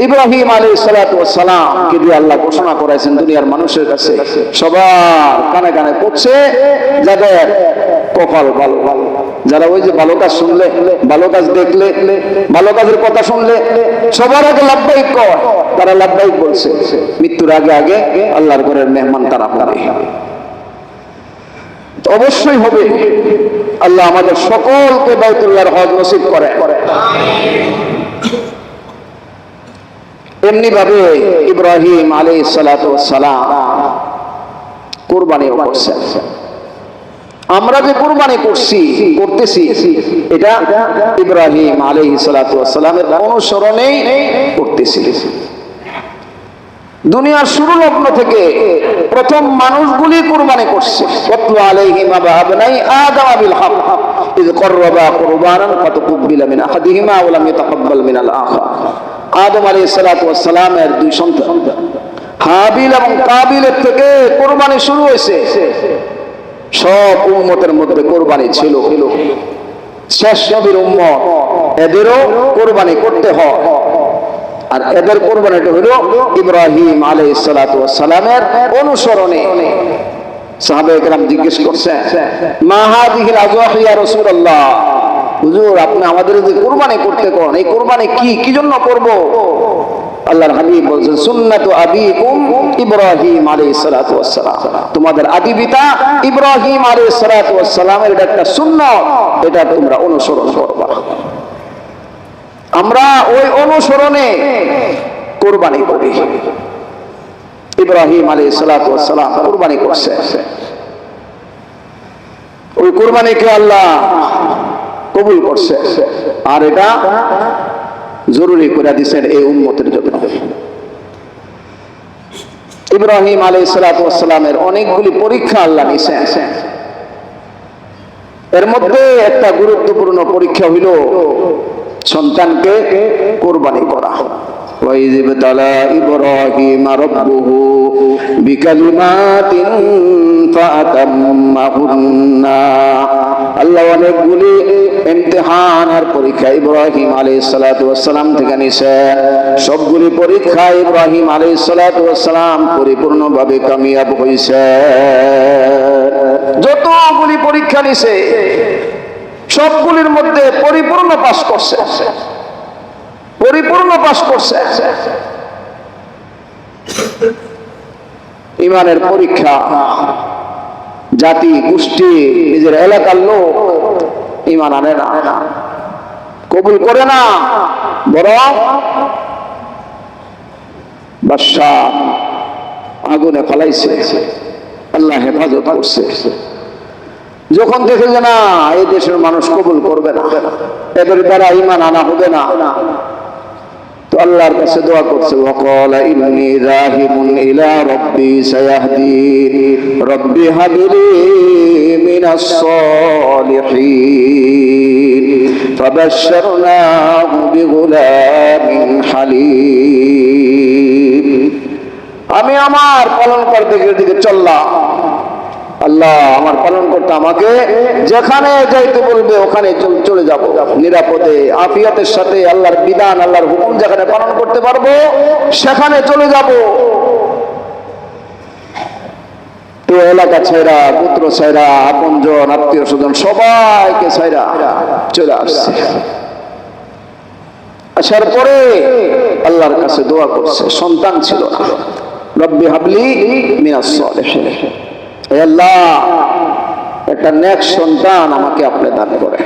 ইব্রাহিম আলাইহিস সালাতু ওয়াস সালাম কে দিয়ে আল্লাহ ঘোষণা করাইছেন দুনিয়ার মানুষের কাছে, সবার কানে কানে পড়ছে, যাদের কপাল ভালো, যারা ওই যে ভালো কাজ শুনলে, ভালো কাজ দেখলে, ভালো কাজের কথা শুনলে সবার আগে লাব্বাইক কয়, তারা লাব্বাইক বলছে। মৃত্যুর আগে আগে আল্লাহর ঘরের মেহমান তারা হবে, অবশ্যই হবে। আল্লাহ আমাদের সকলকে বাইতুল্লাহর হজ নসিব করে। এমনি ভাবে ইব্রাহিম আলাইহিস সালাতু ওয়াস সালাম কুরবানি করছেন। আমরা যে কুরবানি করতেছি এটা ইব্রাহিম আলাইহিস সালাতু ওয়াস সালামের অনুসরণেই করতেছি। দুনিয়ার শুরু লগ্ন থেকে প্রথম মানুষগুলি কুরবানি করছে। ওয়াতলু আলাইহিম আবনাই আদম বিল হক ইয কররাবা কুরবানান ফাতাকুব্বিলা মিন আহাদিহিমা ওয়া লাম ইয়াতাকাব্বাল মিনাল আখার। আদম আলাইহিস সালাতু ওয়াস সালামের দুই সন্তান হাবিল এবং কাবিলের থেকে কুরবানি শুরু হয়েছে। সব উম্মতের মধ্যে কুরবানি ছিল, শেষ নবীর উম্মত, এদেরও কুরবানি করতে হয়। আর এদের কুরবানিটা হলো ইব্রাহিম আলাইহিস সালাতু ওয়াস সালামের অনুসরণে। সাহাবায়ে কেরাম জিজ্ঞেস করছে, মা হাযিহিল আযওয়াহি ইয়া রাসূলুল্লাহ, হুজুর আপনি আমাদের যে কুরবানি করতে কোন, এই কুরবানি কি জন্য করব? আল্লাহর হাবিব বলেন, সুন্নাতু আবিকুম ইব্রাহিম আলাইহিস সালাতু ওয়াস সালাম, তোমাদের আদি পিতা ইব্রাহিম আলাইহিস সালাতু ওয়াস সালামের এটা একটা সুন্নাত, এটা তোমরা অনুসরণ করবা। আমরা ওই অনুসরণে কুরবানি করি। ইব্রাহিম আলাইহিস সালাতু ওয়াস সালাম কুরবানি করছে। ওই কুরবানিকে আল্লাহ কবুল করছে, আর এটা জরুরি করে দিয়েছেন এই উম্মতের জন্য। ইব্রাহিম আলাইহিস সালাতু ওয়াস সালামের অনেকগুলি পরীক্ষা আল্লাহ নিয়েছেন। এর মধ্যে একটা গুরুত্বপূর্ণ পরীক্ষা হইল সন্তানকে কুরবানি করা। وَإِذِ ابْتَلَى إِبْرَاهِيمَ رَبُّهُ بِكَلِمَاتٍ فَأَتَمَّهُنَّ। আল্লাহ অনেকগুলি ইমতিহান আর পরীক্ষা ইব্রাহিম আলাইহিস সালাতু ওয়াস সালাম থেকে নিছেন। সবগুলি পরীক্ষা ইব্রাহিম আলাইহিস সালাতু ওয়াস সালাম পরিপূর্ণভাবে কামিয়াব হইছে। যতগুলি পরীক্ষা নিছে সবগুলির মধ্যে পরিপূর্ণ পাস করছে, পরিপূর্ণ পাস করছে। ইমানের পরীক্ষা জাতি গোষ্ঠী নিজের এলাকার লোক ইমান আনে না, কবুল করে না, বরং বাদশাহ আগুনে ফেলাইছে, আল্লাহ হেফাজত করছে। যখন দেখে যে না এই দেশের মানুষ কবুল করবে না, এদের দ্বারা ইমান আনা হবে না, তো আল্লাহর কাছে দোয়া করছে, ওয়াকালা ইন্নী যাহিবুন ইলা রাব্বি সায়াহদিন রাব্বি হাবলি মিনাস সালিহিন ফাবাশশারনাহু বিগুলামিন হালিম। আমি আমার পালনকর্তার দিকে চললাম, আল্লাহ আমার পালন করতে আমাকে যেখানে যাইতে বলবে ওখানে চলে যাব, নিরাপদে আফিয়াতের সাথে আল্লাহর বিধান আল্লাহর হুকুম যেখানে পালন করতে পারবো সেখানে চলে যাব। তো এলাকা ছাইরা, পুত্র ছাইরা, আপনজন আত্মীয় স্বজন সবাইকে ছাইরা চলে আসছে। আসার পরে আল্লাহর কাছে দোয়া করছে, সন্তান ছিল না। রব্বি হাবলি মিনাস সালিহিন, হে আল্লাহ একটা নেক সন্তান আমাকে আপনি দান করেন।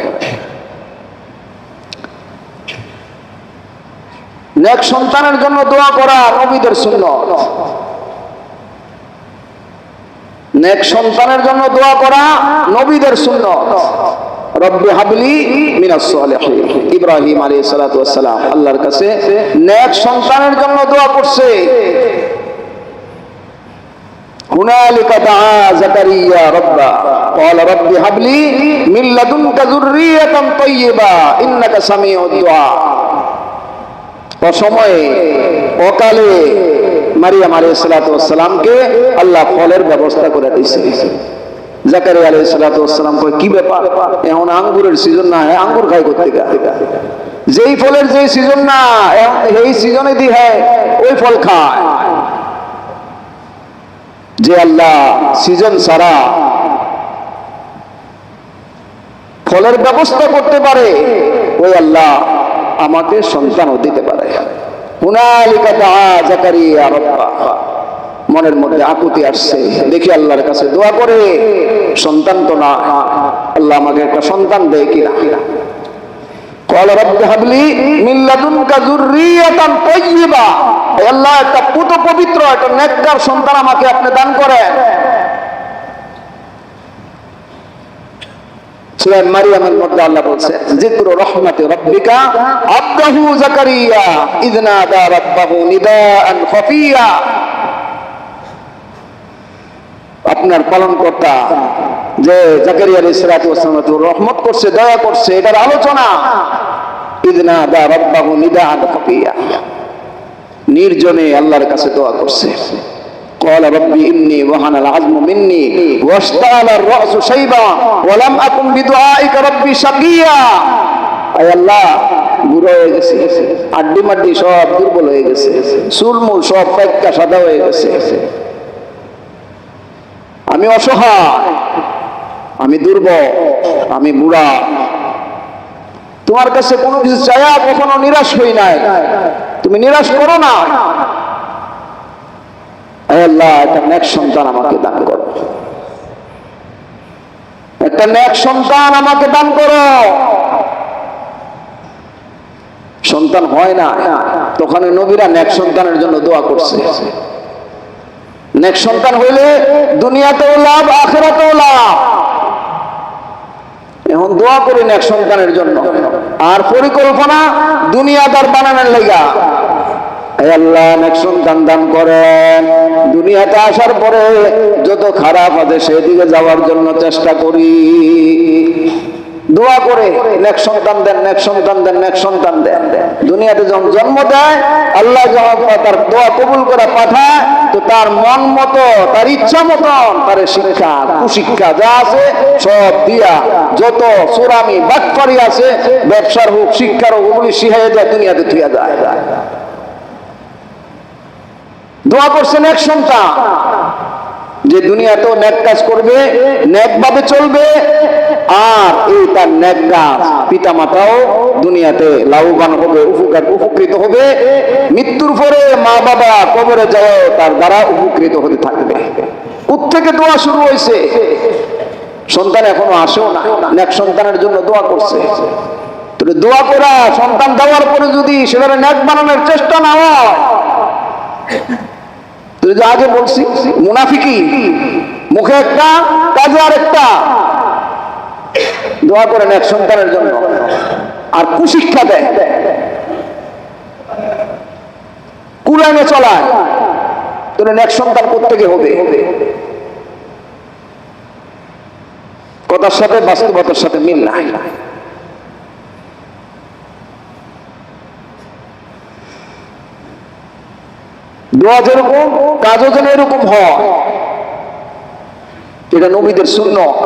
নেক সন্তানের জন্য দোয়া করা নবীদের সুন্নাত। নেক সন্তানের জন্য দোয়া করা নবীদের সুন্নাত। রব্বি হাবলি মিনাস সালিহিন। ইব্রাহিম আলাইহিস সালাতু ওয়াস সালাম আল্লাহর কাছে নেক সন্তানের জন্য দোয়া করছে। হুনালিকা দাআ যাকারিয়া রাব্বা ক্বালা রাব্বি হাবলি মিন লাদুনকা যুররিয়াতান তাইয়্যিবা ইন্নাকা সামিউদ দুআ। অসময়ে অকালে মারিয়াম আলাইহিস সালাতু ওয়াস সালামকে আল্লাহ ফলের ব্যবস্থা করে দিয়েছে। জাকারিয়া আলাইহিস সালাতু ওয়াস সালাম কয় কি ব্যাপার, এখন আঙ্গুরের সিজন না, আঙ্গুর খাই করতে গা। যেই ফলের যেই সিজন না, এই সিজনে দি হ্যাঁ ওই ফল খায়। যে আল্লাহ সিজন ছাড়া ফলের ব্যবস্থা করতে পারে, ওই আল্লাহ আমাকে সন্তানও দিতে পারে। হুনালিকা দাআ যাকারিয়া রাব্বাহ, মনের মধ্যে আকুতি আসছে, দেখি আল্লাহর কাছে দোয়া করে, সন্তান তো না, আল্লাহ আমাকে একটা সন্তান দেয় কিনা। ক্বালা রাব্বি হাবলি মিন লাদুনকা যুররিয়াতান তাইয়্যিবা, হে আল্লাহ একটা পুত পবিত্র একটা নেককার সন্তান আমাকে আপনি দান করেন। সূরা মারইয়ামের মধ্যে আল্লাহ বলছেন, যিকরু রাহমাতি রাব্বিকা আবদাহু যাকারিয়া ইয নাদা রাব্বাহু নিদাআন খাফিয়া, আপনার পালনকর্তা যে জাকারিয়া আলাইহিস সালাতু ওয়াস সালাম রহমত করছে, দয়া করছে, এটার আলোচনা। ইয নাদা রাব্বাহু নিদাআন খাফিয়া, নির্জনে আল্লাহর কাছে দোয়া করছে। قال ربي إني وهن العظم مني واشتعل الرأس شيبا ولم أكن بدعائك ربي شقيا, আয় আল্লাহ বুড়ো হয়ে গেছে, আড্ডি মাড্ডি সব দুর্বল হয়ে গেছে, চুলমুল সব পাইকা সাদা হয়ে গেছে, আমি অসহায়, আমি দুর্বল, আমি বুড়া, তোমার কাছে কোনো কিছু চাইয়া কখনো নিরাশ হই নাই, তুমি নিরাশ করো না। আল্লাহ একটা নেক সন্তান আমাকে দান করো, একটা নেক সন্তান আমাকে দান করো। সন্তান হয় না, তখন নবীরা নেক সন্তানের জন্য দোয়া করছে। নেক সন্তান হইলে দুনিয়াতেও লাভ, আখিরাতেও লাভ। এখন দোয়া করি নেক সন্তানের জন্য, আর পরিকল্পনা দুনিয়াদার বানানোর লাগা। আল্লাহ নেক সন্তান দান করেন, দুনিয়াতে আসার পরে যত খারাপ আছে সেদিকে যাওয়ার জন্য চেষ্টা করি। দোয়া করে নেক সন্তান দেন, নেক সন্তান দেন, নেক সন্তান দেন। দুনিয়াতে যখন জন্ম দেয় আল্লাহ যখন তার দোয়া কবুল করে পাঠায়, তো তার মন মতো, তার ইচ্ছা মতন তার শিক্ষা কুশিক্ষা যা আছে সব দিয়া, যত চোরামি বাটপারি আছে, ব্যবসার হোক শিক্ষার হোক, ওগুলি শিখাইয়া যায়, দুনিয়াতে থুয়া যায়। দোয়া করছেন এক সন্তান যে দুনিয়াতেও নেক কাজ করবে, নেক ভাবে চলবে, আর এই তার নেক কাজ পিতা মাতাও দুনিয়াতে লাভবান হবে, উপকৃত হবে, মৃত্যুর পরে মা বাবা কবরে যায় তার দ্বারা উপকৃত হতে থাকবে। কোত্থেকে দোয়া শুরু হয়েছে? সন্তান এখনো আসেও না, নেক সন্তানের জন্য দোয়া করছে। দোয়া করা, সন্তান দেওয়ার পরে যদি সেভাবে নেক বানানোর চেষ্টা না হয়, আগে বলছি মুনাফিকি, মুখে একটা কাজে আর একটা। দোয়া করেন এক সন্তানের জন্য, আর কুশিক্ষা দেয়, কুলাইনে চলায়, তাহলে এক সন্তান কোত্থেকে হবে? কথার সাথে বাস্তবতার সাথে মিল নাই। দোয়া যেরকম কাজও যেন এরকম হয়, এটা নবীদের সুন্নাত।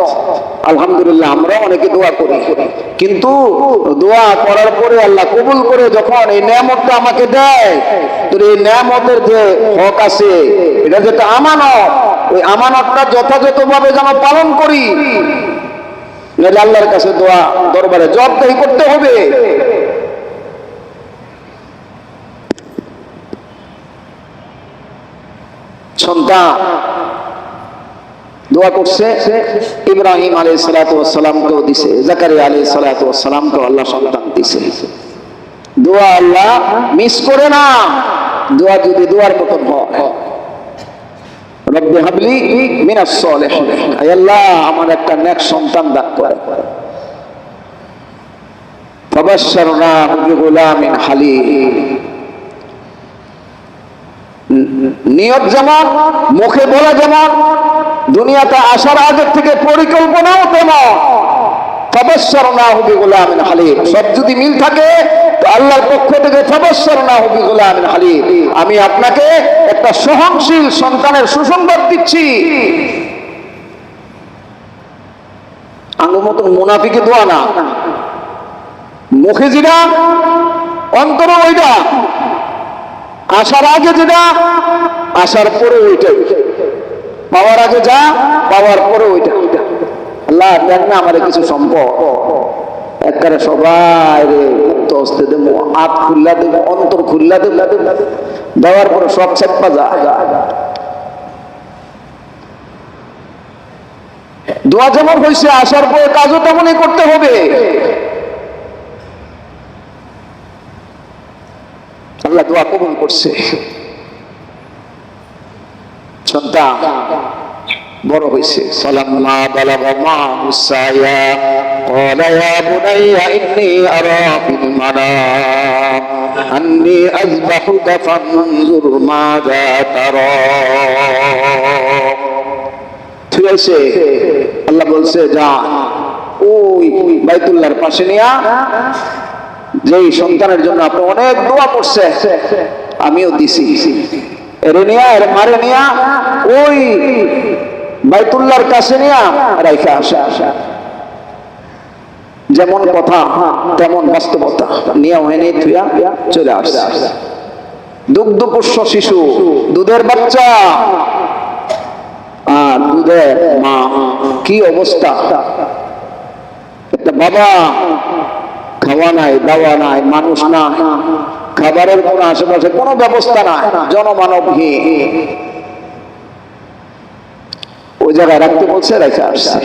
আলহামদুলিল্লাহ আমরা অনেকে দোয়া করি, কিন্তু দোয়া করার পরে আল্লাহ কবুল করে যখন এই নেয়ামতটা আমাকে দেয়, তো এই নেয়ামতের যে হক আছে, এটা যেটা আমানত, ওই আমানতটা যথাযথভাবে যেন পালন করি, নাহলে আল্লাহর কাছে দোয়া দরবারে জবাবদিহি করতে হবে। সন্তান দোয়া করছে, ইব্রাহিম আলাইহিস সালাতু ওয়াস সালামকেও দিছে, জাকারিয়া আলাইহিস সালাতু ওয়াস সালামকেও আল্লাহ সন্তান দিছে। দোয়া আল্লাহ মিস করে না, দোয়া যদি দোয়ার মতন হয়। রব্বি হাবলি মিনাস সালিহিন, হে আল্লাহ আমার একটা নেক সন্তান দান করেন। ফাবাশশারনাহু বিগুলামিন হালিম, নিয়ত যেমন, মুখে বলা যেমন, দুনিয়াতে আসার আগের থেকে পরিকল্পনাও তেমন। ফাবাশশারনাহু বিগুলামিন হালিম, সব যদি মিল থাকে তো আল্লাহর পক্ষ থেকে ফাবাশশারনাহু বিগুলামিন হালিম, আমি আপনাকে একটা সহনশীল সন্তানের সুসংবাদ দিচ্ছি। আঙ্গুর মতন মুনাফিকে দোয়া না, মুখে যেটা অন্তর ওইটা, আসার আগে যেটা আসার পরে ওইটা, পাওয়ার আগে যা পাওয়ার পরে ওইটা। আল্লাহ দেখ না আমার কিছু সম্পদ, একবারে সবাই মুক্ত হস্তে দেবো, হাত খুল্লা দেবো, অন্তর খুল্লা দেবো, দেওয়ার পরে সব চেপা যা। দোয়া যেমন হয়েছে, আসার পরে কাজও তেমনই করতে হবে। আল্লাহ দোয়া কবুল করছে। সন্তান বড় হয়েছে, ফালাম্মা বালাগা মা'হু সা'য়া ক্বালা ইয়া বুনাইয়া ইন্নী আরা ফিল মানাম আন্নী আযবাহুকা ফানজুর মাযা তারা। ঠিক আছে, আল্লাহ বলছে যা ওই বাইতুল্লাহর পাশে নিয়া, যেই সন্তানের জন্য আপনি অনেক দোয়া করছে আমিও দিছি, এর নিয়া এর মারে নিয়া ওই বাইতুল্লাহর কাছে নিয়া রাইখা আসা। যেমন কথা তেমন বাস্তবতা নিয়ে হয়নি তুইয়া চলে আসছে। দুগ্ধপোষ্য শিশু, দুধের বাচ্চা আর দুধের মা, কি অবস্থা! একটা বাবা, খাওয়া নাই, দাওয়া নাই, মানুষ না, খাবারের কোনো আশেপাশে কোনো ব্যবস্থা নাই, জনমানবহীন, ওই জায়গায় রাখতে বলছে, রেখে আসছে।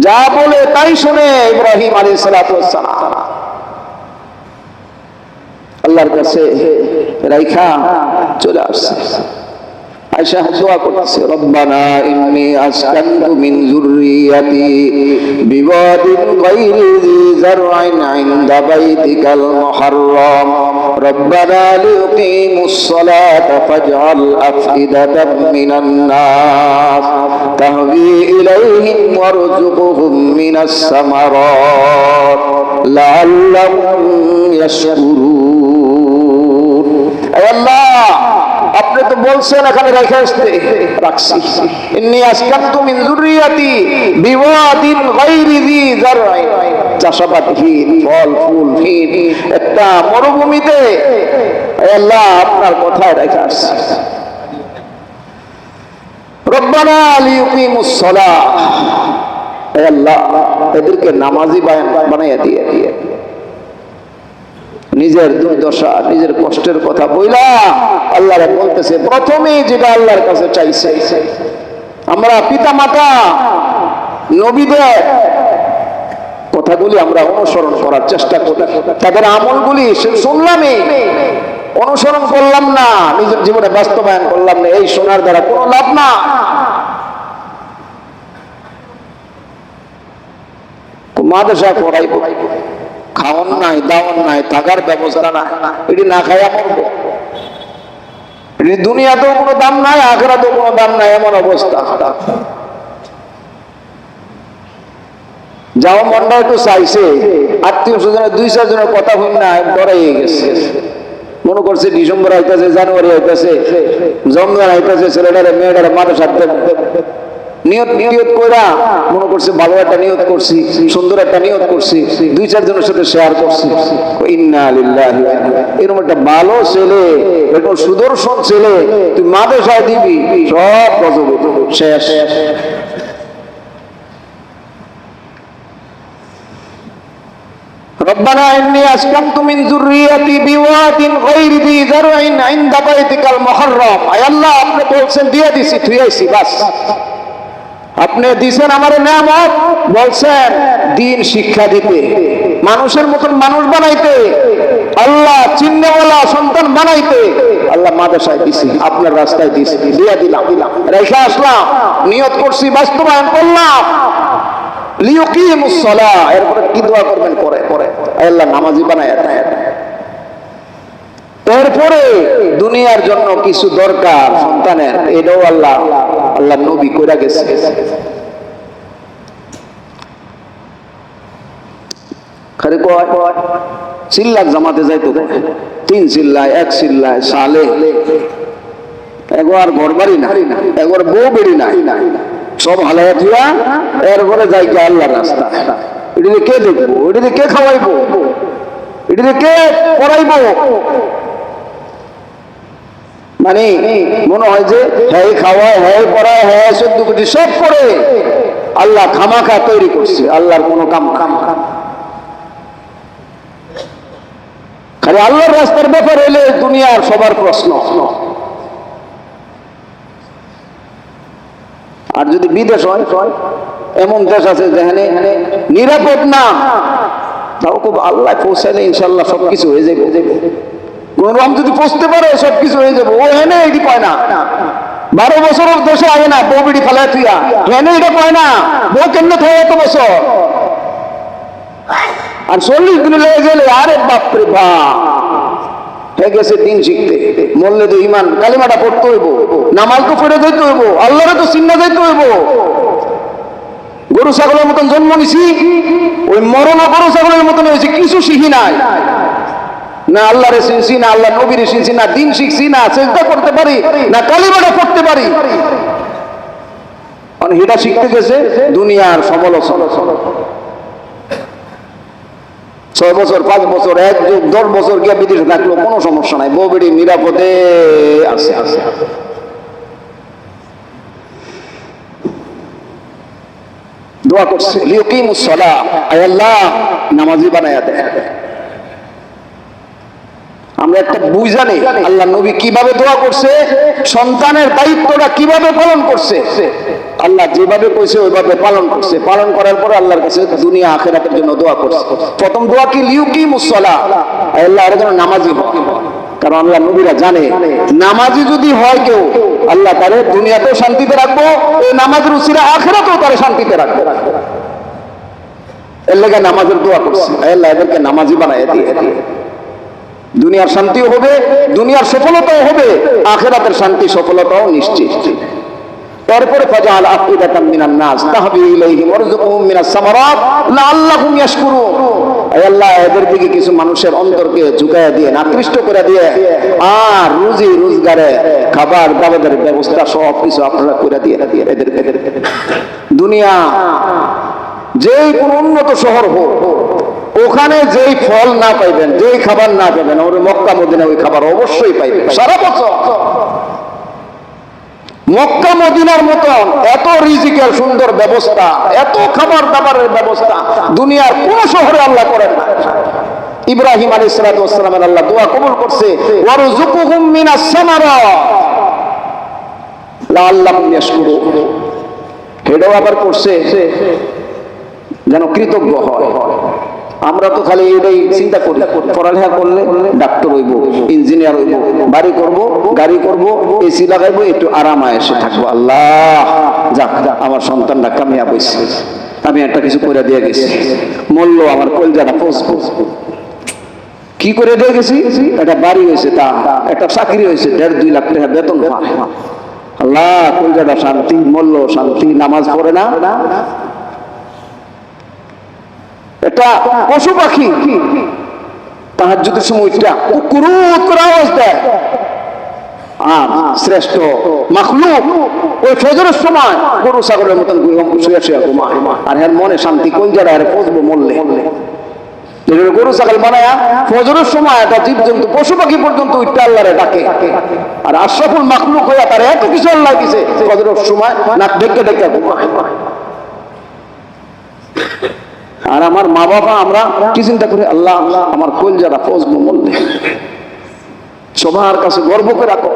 যা বলে তাই শুনে ইব্রাহিম আলাইহিস সালাতু ওয়াস সালাম আল্লাহর কাছে রাইখা চলে আসছে। আয়েশা দোয়া করতেছে, রব্বানা ইন্নী আসকানতু মিন যুররিয়াতি বিওয়াদিন গায়রি যী যার'ইন ইনদা বাইতিকাল মুহাররাম রব্বানা লিয়ুকিমুস সালাতা ফাজআল আফইদাতাম মিনান নাস তাহবি ইলাইহিম ওয়ারযুকহুম মিনাস সামারাত লাআল্লাহুম ইয়াশকুরুন। আয় আল্লাহ, আপনি তো বলছেন এখানে রেখে আসতে, রাখছি। ইন্নী আসকানতু মিন যুররিয়াতি বিওয়াদিন গায়রি যী যার'ইন, চাষাবাদহীন, ফল ফুলহীন একটা মরুভূমিতে আল্লাহ আপনার কথায় রেখে আসছি। রব্বানা লিয়ুকিমুস সালাহ, আল্লাহ এদেরকে নামাজি বানাইয়া দিয়ে নিজের দুর্দশা, নিজের কষ্টের কথা বইলা আল্লাহরে বলতেছে। প্রথমেই যেটা আল্লাহর কাছে চাইছে, আমরা পিতা মাতা নবীদের কথাগুলি আমরা অনুসরণ করার চেষ্টা করি, তাদের আমলগুলি শুনলামই, অনুসরণ করলাম না, নিজের জীবনে বাস্তবায়ন করলাম না, এই শোনার দ্বারা কোনো লাভ না। মাদ্রাসা পড়াইব, খাওয়ান নাই, দাওয়ান নাই, থাকার ব্যবস্থা নাই, এটি না খাইয়া মরবো, এটি দুনিয়াতেও কোনো দাম নাই, আখিরাতেও কোনো দাম নাই, এমন অবস্থা। যাও মনটা একটু চাইছে, আত্মীয় স্বজনের 2-4 জনের কথা হই না, ডরাই গেছে, মনে করছে ডিসেম্বর আইতেছে, জানুয়ারি আইতেছে, রমজান আইতেছে, ছেলেটারে মেয়েটারে মাদ্রাসা নিয়ত কইরা মনে করছে ভালো একটা নিয়ত করছি, সুন্দর একটা নিয়ত করছি, 2-4 জনের সাথে শেয়ার করছি। ইন্না লিল্লাহি ওয়া ইন্না ইলাইহি, এরকম একটা ভালো ছেলে, এরকম সুদর্শন ছেলে তুই মাদ্রাসায় দিবি, সব গজব শেষ। রব্বানা ইন্নী আসকানতু মিন যুররিয়াতি বিওয়াদিন গায়রি যী যার'ইন ইনদা বাইতিকাল মুহাররাম। আয় আল্লাহ, আপনি বলছেন দিয়ে দিছি, থুইয়াইছি, বাস। আপনি দিছেন আমারে নিয়ামত, বলছেন দিন শিক্ষা দিতে, মানুষের মতন মানুষ বানাইতে, আল্লাহ চিহ্নওয়ালা সন্তান বানাইতে, আল্লাহ মাদ্রাসায় দিছি, আপনার রাস্তায় দিছি, দিয়া দিলাম, রেখে আসলাম, নিয়ত করছি, বাস্তবায়ন করলাম। লিয়ুকিমুস সালাহ, এরপরে কি দোয়া করবেন? পরে আল্লাহ নামাজি বানায়া দেয়। এরপরে দুনিয়ার জন্য কিছু দরকার সন্তানের, এটাও আল্লাহ নবী কইরা গেছে। খালি কয় চিল্লাক জামাতে যাইতো, 3 চিল্লায়, 1 চিল্লায়, সালে একবার ঘর বাড়ি না, একবার বউ বেড়ি নাই, সব হালায়া দিয়া এরপরে যাই কে আল্লাহর রাস্তা। এটাকে কে দেখবো, এটাকে কে খাওয়াইবো, এটাকে কে পড়াইবো? মানে মনে হয় যে হ্যাঁ খাওয়ায়, হ্যাঁ পড়ায়, হ্যাঁ 14 কোটি সব করে আল্লাহ খামাখা তৈরি করছে। আল্লাহর কোনো কাম খালি আল্লাহর রাস্তার ব্যাপার হইলে দুনিয়ার সবার প্রশ্ন। আর যদি বিদেশ হয়, এমন দেশ আছে যেখানে নিরাপদ না, তাও খুব আল্লাহ পৌঁছাইলে ইনশাল্লাহ সবকিছু হয়ে যাবে। কোন রকম যদি পৌঁছতে পারে সবকিছু হয়ে যাবে। ও হেনে এটি কয় না, 12 বছর দেশে আগে না বউ বিড়ি ফেলায় তুইয়া, হেনে এটা কয় না বউ কেন থাকে এত বছর। আর 40 দিন লেগে গেলে আরে বাপরে বাপ হয়ে গেছে দিন শিখতে। মরলে তো ইমান কালিমাটা পড়তে হইব, নামাজ তো পড়ে যাইতে হইব, আল্লাহরে তো চিন্না যাইতে হইব। গরু ছাগলের মতন জন্ম নিছি, ওই মরণ গরু ছাগলের মতন হয়েছে, কিছু শিখি নাই। না আল্লাহরে চিনছি, না আল্লাহ নবীরে চিনছি, না দিন শিখছি, না চেষ্টা করতে পারি, না কালিমাটা পড়তে পারি। এটা শিখতে গেছে দুনিয়ার সমালোচনা। 6 বছর 5 বছর 1 যুগ 10 বছর গিয়ে বিদেশে থাকলো কোনো সমস্যা নাই, বউ বেড়ি নিরাপদে আছে। দোয়া করছে লিউকিমুস সালাহ, আয় আল্লাহ নামাজি বানায়া দেয়। আমরা একটা বুঝা নেই আল্লাহ নবী কিভাবে দোয়া করছে, সন্তানের দায়িত্বটা কিভাবে পালন করছে। আল্লাহ যেভাবে কইছে ওইভাবে পালন করছে। পালন করার পরে আল্লাহর কাছে দুনিয়া আখিরাতের জন্য দোয়া করছে। প্রথম দোয়া কি লিউকিমুস সালাহ, আয় আল্লাহ এর জন্য নামাজি হয়। কারণ আল্লাহ নবীরা জানে নামাজি যদি হয় কেউ, আল্লাহ তারে দুনিয়াতেও শান্তিতে রাখবো, এই নামাজের উসিলা আখিরাতেও তারে শান্তিতে রাখবে। এর লেগে নামাজের দোয়া করছে, আয় আল্লাহ এদেরকে নামাজি বানায় দিয়ে। দুনিয়ার শান্তিও হবে, দুনিয়ার সফলতাও হবে, আখিরাতের শান্তি সফলতাও নিশ্চিত। তারপরে ফাজাল আফিদাতাম মিনান নাস তাহবি ইলাইহিম ওয়ারযুকহুম মিনাস সামারাত লাআল্লাহুম ইয়াশকুরুন। আয় আল্লাহ এদের দিকে কিছু মানুষের অন্তরকে ঝুঁকায়া দিয়ে, আকৃষ্ট করে দিয়ে, আর রুজি রোজগারে খাবার দাবারের ব্যবস্থা সব কিছু আপনারা করে দিয়ে এদেরকে। দুনিয়া যেই কোন উন্নত শহর হোক, ওখানে যেই ফল না পাইবেন, যেই খাবার না পাবেন, ওর মক্কা মদিনা ওই খাবার অবশ্যই পাইবেন সারা বছর। মক্কা মদিনার মতন এত রিজিকের সুন্দর ব্যবস্থা, এত খাবার দাবারের ব্যবস্থা দুনিয়ার কোন শহরে আল্লাহ করেন না। ইব্রাহিম আলাইহিস সালাতু ওয়াস সালামের আল্লাহ দোয়া কবুল করছে, ওয়ারযুকহুম মিনাস সামারাত লাআল্লাহুম ইয়াশকুরুন। এটাও আবার করছে যেন কৃতজ্ঞ হয়। আমরা তো খালি এটাই চিন্তা করি, পড়ালেখা করলে ডাক্তার হইব, ইঞ্জিনিয়ার হইব, বাড়ি করব, গাড়ি করব, এসি লাগাইবো, একটু আরাম আয়েসে থাকবো। আল্লাহ যাক আমার সন্তানটা কামিয়াব হইছে, আমি একটা কিছু করে দিয়ে গেছি, মূল্য আমার কলজাটা পৌঁছবো। কি করে দিয়ে গেছি? একটা বাড়ি হয়েছে, তা একটা চাকরি হয়েছে, 1.5-2 লাখ টাকা বেতন পায়। আল্লাহ কলজাটা শান্তি, মূল্য শান্তি। নামাজ পড়ে না, এটা পশু পাখি তাহাজ্জুদের সময়টা কুকুরুত করে আওয়াজ দেয়, আর শ্রেষ্ঠ মাখলুক ওই ফজরের সময় গরু ছাগলের মতন শুয়ে শুয়ে ঘুমায়, আর এর মনে শান্তি। কোন জায়গায় পচবো মরলে, গরু ছাগল বানায়া ফজরের সময় একটা জীবজন্তু পশু পাখি পর্যন্ত উঠতে আল্লাহরে ডাকে। আর আশরাফুল মাখলুক হইয়া তার এত কিছু আল্লাহ দিছে, ফজরের সময় নাক ডেকে ডেকে ঘুমায়। আর আমার মা বাবা আমরা কি চিন্তা করি? আল্লাহ আল্লাহ আমার কলজাটা পচবো মরলে। সবার কাছে গর্ব করে রাখো।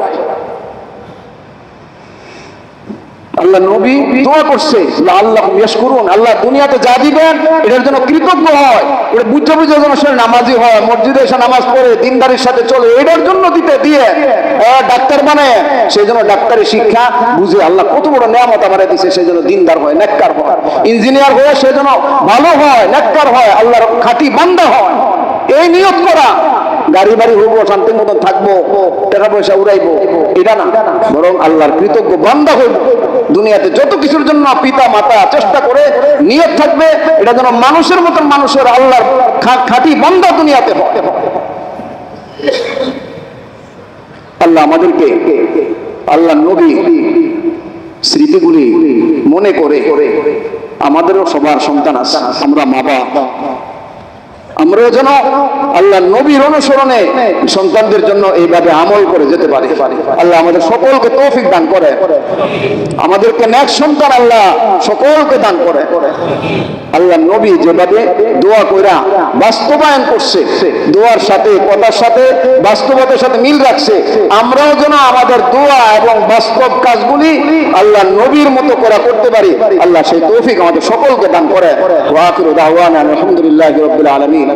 আল্লাহ নবী দোয়া করছে লাআল্লাহুম ইয়াশকুরুন, আল্লাহ দুনিয়াতে যা দিবেন এটার জন্য কৃতজ্ঞ হয়, এটা বুঝে বুঝে যেন সে নামাজি হয়, মসজিদে এসে নামাজ পড়ে, দিনদারির সাথে চলে, এটার জন্য দিতে দিয়ে ডাক্তার মানে সেই জন্য ডাক্তারি শিক্ষা বুঝে আল্লাহ কত বড় নিয়ামত আমারে দিছে, সেই জন্য দিনদার হয়, নেককার হয়। ইঞ্জিনিয়ার হয়ে সেই জন্য ভালো হয়, নেককার হয়, আল্লাহর খাঁটি বান্দা হয়, এই নিয়ত করা। গাড়ি বাড়ি হবো, শান্তির মতন থাকবো, টাকা পয়সা উড়াইবো, এটা না, বরং আল্লাহর কৃতজ্ঞ বান্দা হইব। দুনিয়াতে যত কিছুর জন্য পিতা মাতা চেষ্টা করে নিয়ত থাকবে, এটা যেন মানুষের মতন মানুষের আল্লাহর খাঁটি বান্দা দুনিয়াতে হয়। আল্লাহ আমাদেরকে আল্লাহ নবী স্মৃতিগুলি মনে করে আমাদেরও সবার সন্তান আছে, আমরা মা বাবা, আমরাও যেন আল্লাহ নবীর অনুসরণে সন্তানদের জন্য এইভাবে আমল করে যেতে পারি। আল্লাহ আমাদের সকলকে তৌফিক দান করে, আমাদেরকে নেক সন্তান আল্লাহ সকলকে দান করে। আল্লাহ নবী যেভাবে দোয়া কইরা বাস্তবায়ন করছে, দোয়ার সাথে কথার সাথে বাস্তবতার সাথে মিল রাখছে, আমরাও যেন আমাদের দোয়া এবং বাস্তব কাজগুলি আল্লাহ নবীর মতো করা করতে পারি। আল্লাহ সেই তৌফিক আমাদের সকলকে দান করে। ওয়া আখিরু দাওয়ানা আলহামদুলিল্লাহি রাব্বিল আলামিন।